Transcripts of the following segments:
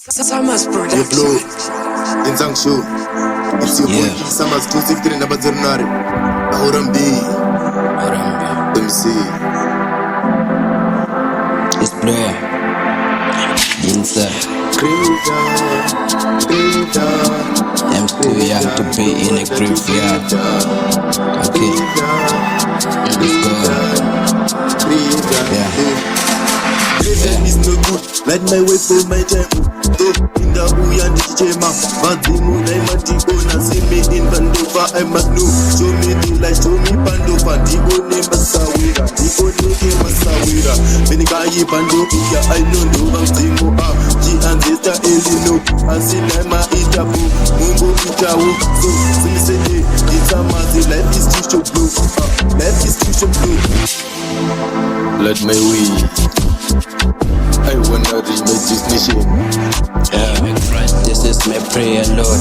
Samaz Blowooh, production. in Show. It's your boy, Samaz 263 number 09. Aurambi. MC. It's Blowooh. Inside. I'm too young to be in a graveyard. Okay. Let's go. Graveyard is no good. Light my way for my time. In the Uyan Chema, Vazimu, Naimantiko, Nasimi in Bandova, I must know. Show me the light, show me Bandova, Digo name Masawira, Digo name Masawira. Menikai Bandovia, I know Vazimu, G and Zeta Elino, Asinema Itabu, Mumbo Itawu, so Simisede, it's a mazi, life is too show blue, life is too show blue. Let my way. I wanna reach this nation. This is my prayer, Lord.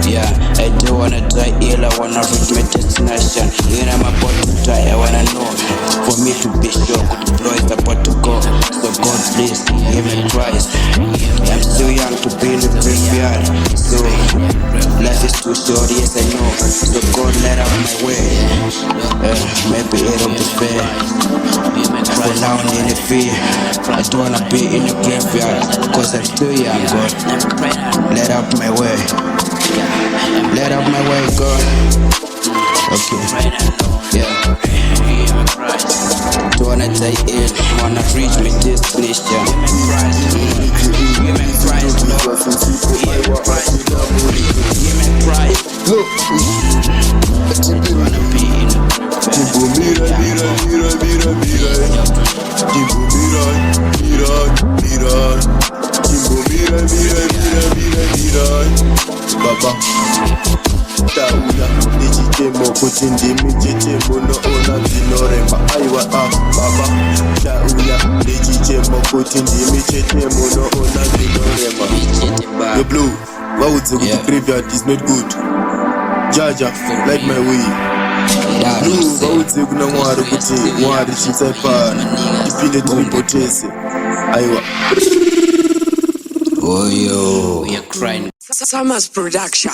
Yeah, I do wanna die ill, I wanna reach my destination. When I'm about to die, I wanna know. For me to be sure, good blow is about to go. So God please, give me Christ. I'm still young to be in the graveyard. So life is too short, yes I know. So God let out my way. Maybe it'll be fair. For now I'm in the fear. I don't wanna be in the graveyard, cause I'm still young, God. Let out my way. Let out my way, God. Okay. Yeah. Don't wanna die ill, wanna reach my destination. Give me Christ, Lord. Give me Christ, Lord. Give me Christ. Look. I wanna be in the Baba Tauya Nijitemo Kutindimi Jitemo No Ona Zinorema Aiwa Baba Tauya Nijitemo Kutindimi Jitemo No Ona Zinorema Yo Blue, why would the graveyard is not good? Jaja, light my way. Blue, why would the Guna Wari Kuti Wari Chinsaipa Dipinde Tuipotese Aiwa Oh yo, you're crying. Samaz production.